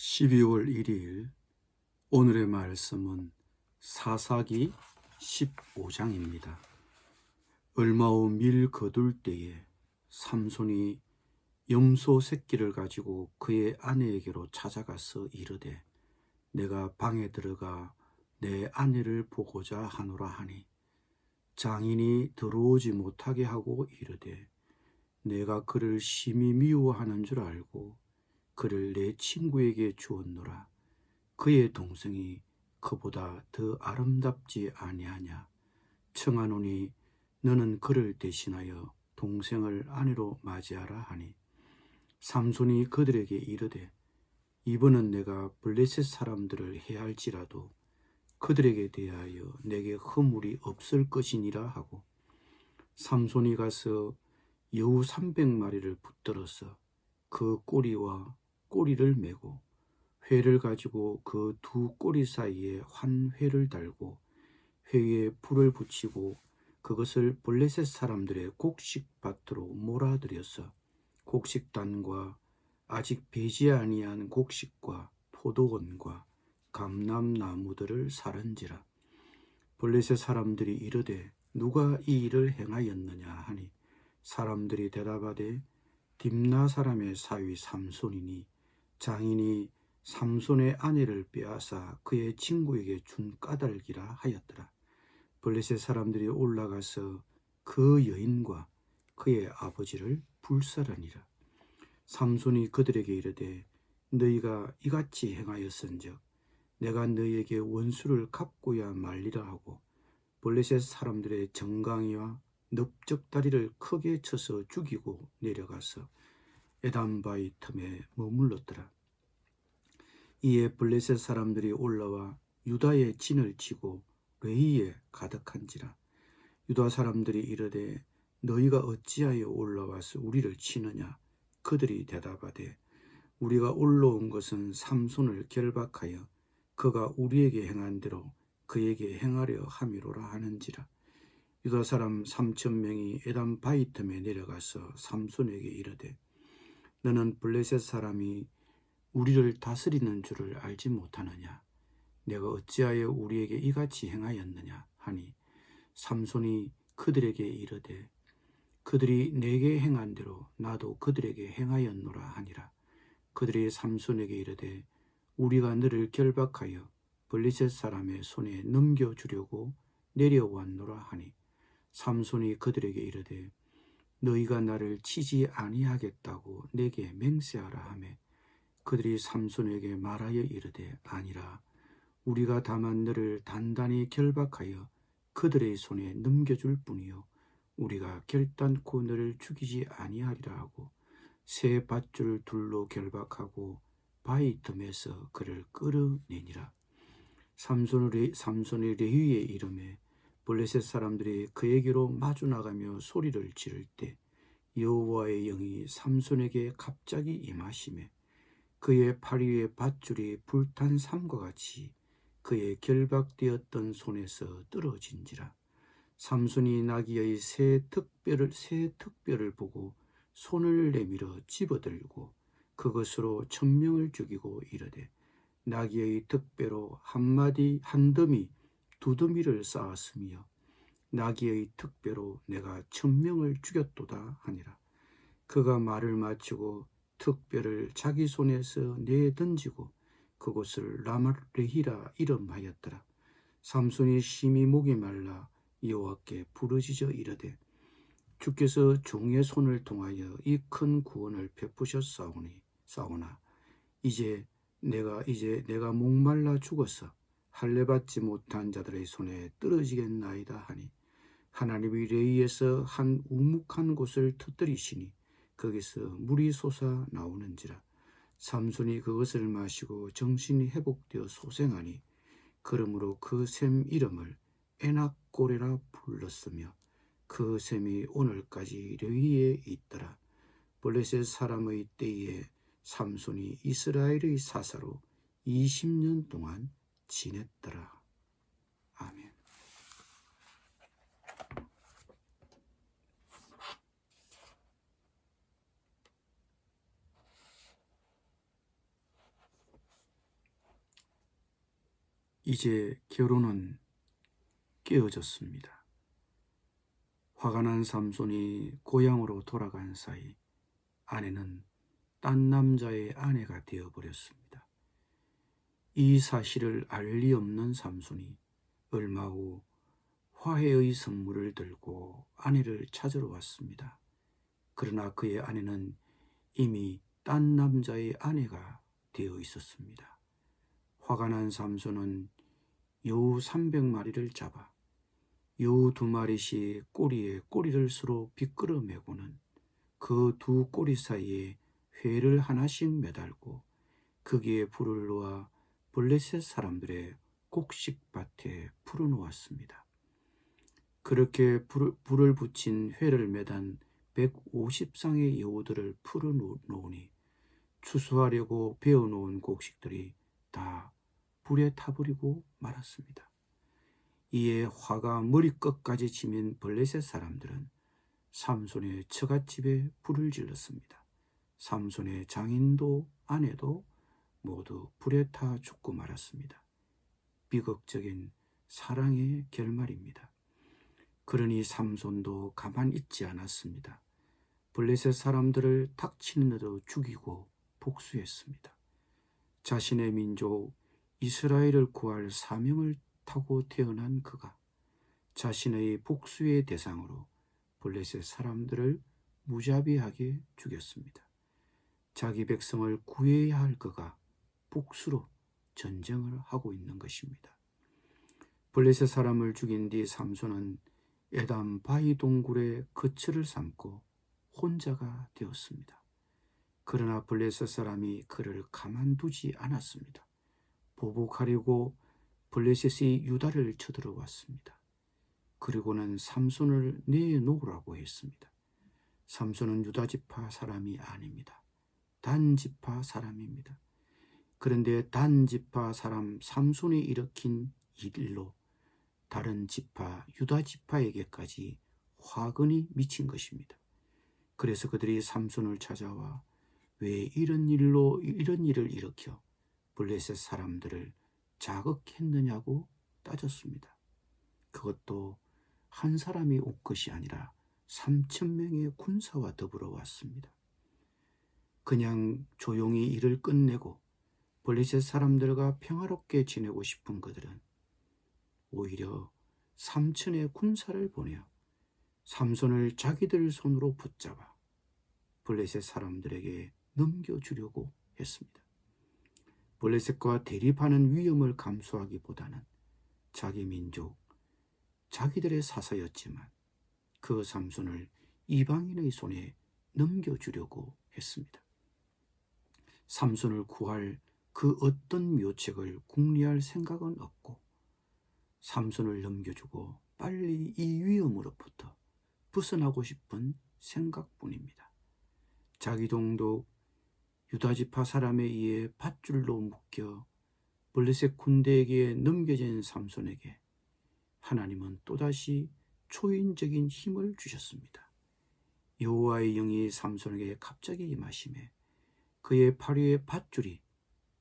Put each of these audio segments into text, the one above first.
12월 1일 오늘의 말씀은 사사기 15장입니다. 얼마 후 밀 거둘 때에 삼손이 염소 새끼를 가지고 그의 아내에게로 찾아가서 이르되 내가 방에 들어가 내 아내를 보고자 하노라 하니 장인이 들어오지 못하게 하고 이르되 내가 그를 심히 미워하는 줄 알고 그를 내 친구에게 주었노라. 그의 동생이 그보다 더 아름답지 아니하냐. 청하노니 너는 그를 대신하여 동생을 아내로 맞이하라 하니 삼손이 그들에게 이르되 이번은 내가 블레셋 사람들을 해할지라도 그들에게 대하여 내게 허물이 없을 것이니라 하고 삼손이 가서 여우 300마리를 붙들어서 그 꼬리와 꼬리를 메고 회를 가지고 그 두 꼬리 사이에 환회를 달고 회에 불을 붙이고 그것을 블레셋 사람들의 곡식밭으로 몰아들여서 곡식단과 아직 배지 아니한 곡식과 포도원과 감람나무들을 사른지라. 블레셋 사람들이 이르되 누가 이 일을 행하였느냐 하니 사람들이 대답하되 딥나 사람의 사위 삼손이니 장인이 삼손의 아내를 빼앗아 그의 친구에게 준 까닭이라 하였더라. 블레셋 사람들이 올라가서 그 여인과 그의 아버지를 불살하니라. 삼손이 그들에게 이르되 너희가 이같이 행하였은즉 내가 너희에게 원수를 갚고야 말리라 하고 블레셋 사람들의 정강이와 넓적다리를 크게 쳐서 죽이고 내려가서 에담바위 틈에 머물렀더라. 이에 블레셋 사람들이 올라와 유다의 진을 치고 레이에 가득한지라. 유다 사람들이 이르되 너희가 어찌하여 올라와서 우리를 치느냐. 그들이 대답하되 우리가 올라온 것은 삼손을 결박하여 그가 우리에게 행한 대로 그에게 행하려 함이로라 하는지라. 유다 사람 3,000명이 에담 바위 틈에 내려가서 삼손에게 이르되 너는 블레셋 사람이 우리를 다스리는 줄을 알지 못하느냐. 내가 어찌하여 우리에게 이같이 행하였느냐 하니 삼손이 그들에게 이르되 그들이 내게 행한 대로 나도 그들에게 행하였노라 하니라. 그들이 삼손에게 이르되 우리가 너를 결박하여 블레셋 사람의 손에 넘겨주려고 내려왔노라 하니 삼손이 그들에게 이르되 너희가 나를 치지 아니하겠다고 내게 맹세하라 하매 그들이 삼손에게 말하여 이르되 아니라 우리가 다만 너를 단단히 결박하여 그들의 손에 넘겨줄 뿐이요 우리가 결단코 너를 죽이지 아니하리라 하고 새 밧줄을 둘로 결박하고 바위 틈에서 그를 끌어내니라. 삼손이 레위의 이름에 블레셋 사람들이 그에게로 마주 나가며 소리를 지를 때 여호와의 영이 삼손에게 갑자기 임하시매 그의 팔 위에 밧줄이 불탄 삼과 같이 그의 결박되었던 손에서 떨어진지라. 삼손이 나귀의 새 특별을 보고 손을 내밀어 집어들고 그것으로 1,000명을 죽이고 이르되 나귀의 특배로 한 더미 두 더미를 쌓았으며 나귀의 특배로 내가 1,000명을 죽였도다 하니라. 그가 말을 마치고 특배를 자기 손에서 내던지고 그곳을 라말레히라 이름하였더라. 삼손이 심히 목이 말라 여호와께 부르짖어 이르되 주께서 종의 손을 통하여 이 큰 구원을 베푸셨사오나 이제 내가 목말라 죽어서 할례받지 못한 자들의 손에 떨어지겠나이다 하니 하나님이 레이에서 한 우묵한 곳을 터뜨리시니 거기서 물이 솟아 나오는지라. 삼손이 그것을 마시고 정신이 회복되어 소생하니 그러므로 그 샘 이름을 에낙고레라 불렀으며 그 샘이 오늘까지 레위에 있더라. 블레셋 사람의 때에 삼손이 이스라엘의 사사로 20년 동안 지냈더라. 아멘. 이제 결혼은 깨어졌습니다. 화가 난 삼손이 고향으로 돌아간 사이 아내는 딴 남자의 아내가 되어버렸습니다. 이 사실을 알 리 없는 삼손이 얼마 후 화해의 선물을 들고 아내를 찾으러 왔습니다. 그러나 그의 아내는 이미 딴 남자의 아내가 되어 있었습니다. 화가 난 삼손은 여우 300마리를 잡아 여우 2마리씩 꼬리에 꼬리를 서로 비끌어 매고는 그 두 꼬리 사이에 회를 하나씩 매달고 거기에 불을 놓아 블레셋 사람들의 곡식밭에 풀어놓았습니다. 그렇게 불을 붙인 회를 매단 150쌍의 여우들을 풀어놓으니 추수하려고 베어놓은 곡식들이 다 불에 타버리고 말았습니다. 이에 화가 머리끝까지 치민 블레셋 사람들은 삼손의 처갓집에 불을 질렀습니다. 삼손의 장인도 아내도 모두 불에 타 죽고 말았습니다. 비극적인 사랑의 결말입니다. 그러니 삼손도 가만 있지 않았습니다. 블레셋 사람들을 닥치는 대로 죽이고 복수했습니다. 자신의 민족 이스라엘을 구할 사명을 타고 태어난 그가 자신의 복수의 대상으로 블레셋 사람들을 무자비하게 죽였습니다. 자기 백성을 구해야 할 그가 복수로 전쟁을 하고 있는 것입니다. 블레셋 사람을 죽인 뒤 삼손은 에담 바위 동굴에 거처를 삼고 혼자가 되었습니다. 그러나 블레셋 사람이 그를 가만두지 않았습니다. 보복하려고 블레셋이 유다를 쳐들어왔습니다. 그리고는 삼손을 내놓으라고 했습니다. 삼손은 유다 지파 사람이 아닙니다. 단 지파 사람입니다. 그런데 단 지파 사람 삼손이 일으킨 일로 다른 지파 유다 지파에게까지 화근이 미친 것입니다. 그래서 그들이 삼손을 찾아와 왜 이런 일을 일으켜 블레셋 사람들을 자극했느냐고 따졌습니다. 그것도 한 사람이 온 것이 아니라 3,000명의 군사와 더불어 왔습니다. 그냥 조용히 일을 끝내고 블레셋 사람들과 평화롭게 지내고 싶은 그들은 오히려 3,000의 군사를 보내어 삼손을 자기들 손으로 붙잡아 블레셋 사람들에게 넘겨주려고 했습니다. 블레셋과 대립하는 위험을 감수하기보다는 자기 민족, 자기들의 사사였지만 그 삼손을 이방인의 손에 넘겨주려고 했습니다. 삼손을 구할 그 어떤 묘책을 궁리할 생각은 없고 삼손을 넘겨주고 빨리 이 위험으로부터 벗어나고 싶은 생각뿐입니다. 자기 동독 유다지파 사람에 의해 밧줄로 묶여 블레셋 군대에게 넘겨진 삼손에게 하나님은 또다시 초인적인 힘을 주셨습니다. 여호와의 영이 삼손에게 갑자기 임하심에 그의 팔 위의 밧줄이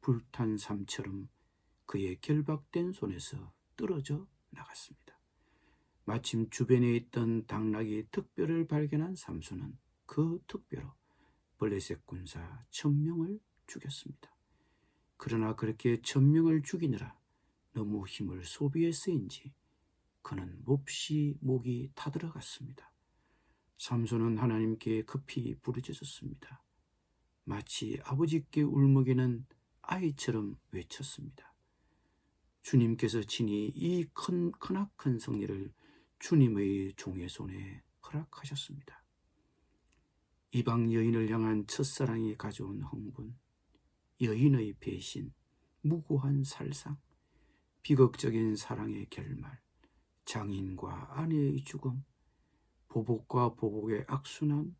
불탄 삶처럼 그의 결박된 손에서 떨어져 나갔습니다. 마침 주변에 있던 당나귀 턱뼈를 발견한 삼손은 그 턱뼈로 블레셋 군사 1,000명을 죽였습니다. 그러나 그렇게 1,000명을 죽이느라 너무 힘을 소비했으인지 그는 몹시 목이 타들어갔습니다. 삼손은 하나님께 급히 부르짖었습니다. 마치 아버지께 울먹이는 아이처럼 외쳤습니다. 주님께서 친히 이 크나큰 승리를 주님의 종의 손에 허락하셨습니다. 이방 여인을 향한 첫사랑이 가져온 흥분, 여인의 배신, 무고한 살상, 비극적인 사랑의 결말, 장인과 아내의 죽음, 보복과 보복의 악순환,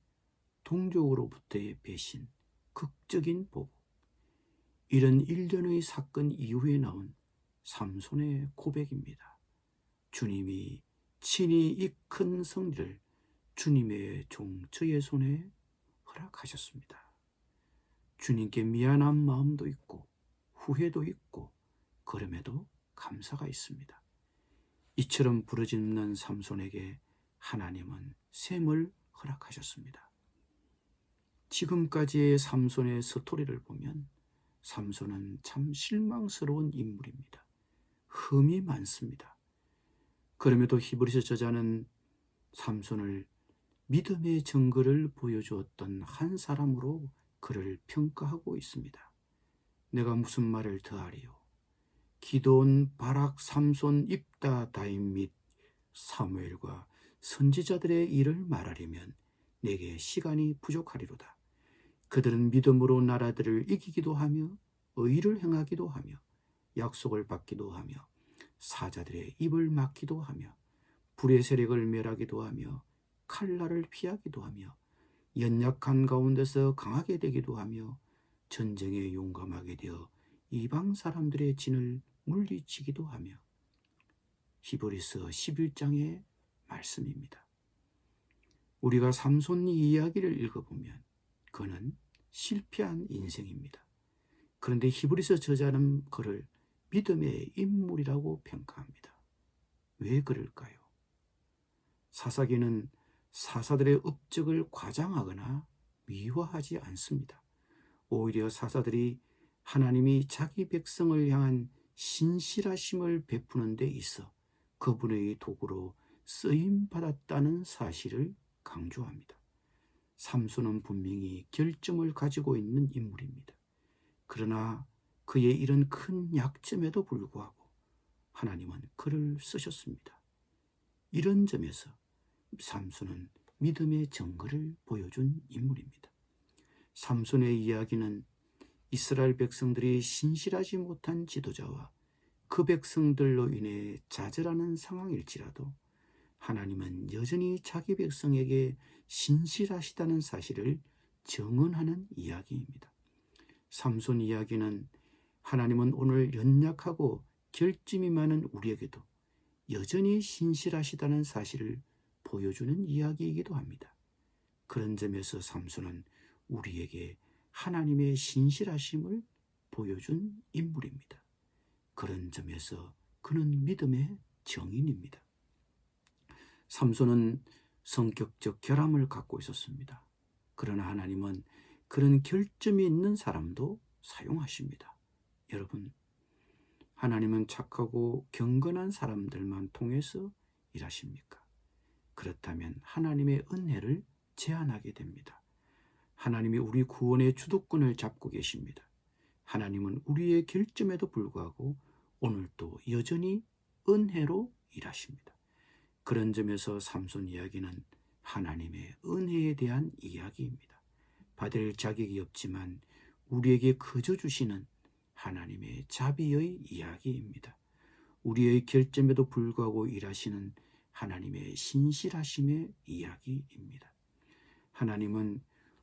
동족으로부터의 배신, 극적인 보복, 이런 일련의 사건 이후에 나온 삼손의 고백입니다. 주님이 친히 이 큰 승리를 주님의 종 저의 손에 허락하셨습니다. 주님께 미안한 마음도 있고 후회도 있고 그럼에도 감사가 있습니다. 이처럼 부르짖는 삼손에게 하나님은 셈을 허락하셨습니다. 지금까지의 삼손의 스토리를 보면 삼손은 참 실망스러운 인물입니다. 흠이 많습니다. 그럼에도 히브리서 저자는 삼손을 믿음의 증거를 보여주었던 한 사람으로 그를 평가하고 있습니다. 내가 무슨 말을 더하리요? 기드온, 바락, 삼손, 입다, 다임 및 사무엘과 선지자들의 일을 말하려면 내게 시간이 부족하리로다. 그들은 믿음으로 나라들을 이기기도 하며 의를 행하기도 하며 약속을 받기도 하며 사자들의 입을 막기도 하며 불의 세력을 멸하기도 하며 칼날을 피하기도 하며 연약한 가운데서 강하게 되기도 하며 전쟁에 용감하게 되어 이방 사람들의 진을 물리치기도 하며. 히브리서 11장의 말씀입니다. 우리가 삼손 이야기를 읽어보면 그는 실패한 인생입니다. 그런데 히브리서 저자는 그를 믿음의 인물이라고 평가합니다. 왜 그럴까요? 사사기는 사사들의 업적을 과장하거나 미화하지 않습니다. 오히려 사사들이 하나님이 자기 백성을 향한 신실하심을 베푸는 데 있어 그분의 도구로 쓰임받았다는 사실을 강조합니다. 삼손은 분명히 결점을 가지고 있는 인물입니다. 그러나 그의 이런 큰 약점에도 불구하고 하나님은 그를 쓰셨습니다. 이런 점에서 삼손은 믿음의 증거를 보여준 인물입니다. 삼손의 이야기는 이스라엘 백성들이 신실하지 못한 지도자와 그 백성들로 인해 좌절하는 상황일지라도 하나님은 여전히 자기 백성에게 신실하시다는 사실을 증언하는 이야기입니다. 삼손 이야기는 하나님은 오늘 연약하고 결점이 많은 우리에게도 여전히 신실하시다는 사실을 보여주는 이야기이기도 합니다. 그런 점에서 삼손은 우리에게 하나님의 신실하심을 보여준 인물입니다. 그런 점에서 그는 믿음의 증인입니다. 삼손은 성격적 결함을 갖고 있었습니다. 그러나 하나님은 그런 결점이 있는 사람도 사용하십니다. 여러분, 하나님은 착하고 경건한 사람들만 통해서 일하십니까? 그렇다면 하나님의 은혜를 제한하게 됩니다. 하나님이 우리 구원의 주도권을 잡고 계십니다. 하나님은 우리의 결점에도 불구하고 오늘도 여전히 은혜로 일하십니다. 그런 점에서 삼손 이야기는 하나님의 은혜에 대한 이야기입니다. 받을 자격이 없지만 우리에게 거저 주시는 하나님의 자비의 이야기입니다. 우리의 결점에도 불구하고 일하시는 하나님의 신실하심의 이야기입니다. 하나님은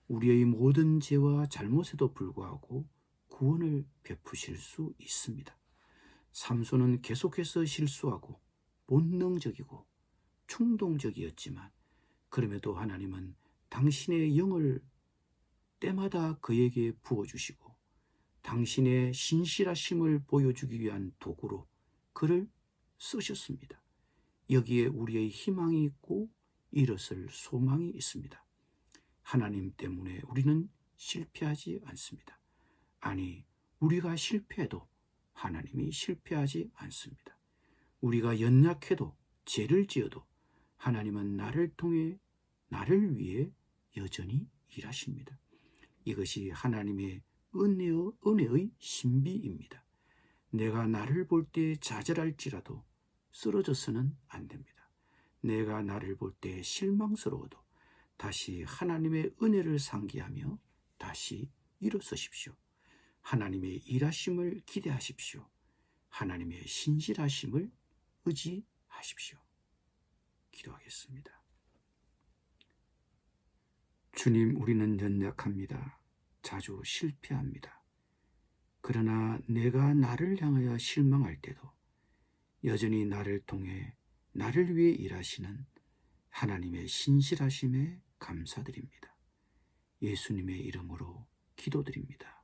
우리의 모든 죄와 잘못에도 불구하고 구원을 베푸실 수 있습니다. 삼손은 계속해서 실수하고 본능적이고 충동적이었지만 그럼에도 하나님은 당신의 영을 때마다 그에게 부어주시고 당신의 신실하심을 보여주기 위한 도구로 그를 쓰셨습니다. 여기에 우리의 희망이 있고 일어설 소망이 있습니다. 하나님 때문에 우리는 실패하지 않습니다. 아니, 우리가 실패해도 하나님이 실패하지 않습니다. 우리가 연약해도 죄를 지어도 하나님은 나를 통해 나를 위해 여전히 일하십니다. 이것이 하나님의 은혜의 신비입니다. 내가 나를 볼 때 좌절할지라도 쓰러져서는 안 됩니다. 내가 나를 볼 때 실망스러워도 다시 하나님의 은혜를 상기하며 다시 일어서십시오. 하나님의 일하심을 기대하십시오. 하나님의 신실하심을 의지하십시오. 기도하겠습니다. 주님, 우리는 연약합니다. 자주 실패합니다. 그러나 내가 나를 향하여 실망할 때도 여전히 나를 통해 나를 위해 일하시는 하나님의 신실하심에 감사드립니다. 예수님의 이름으로 기도드립니다.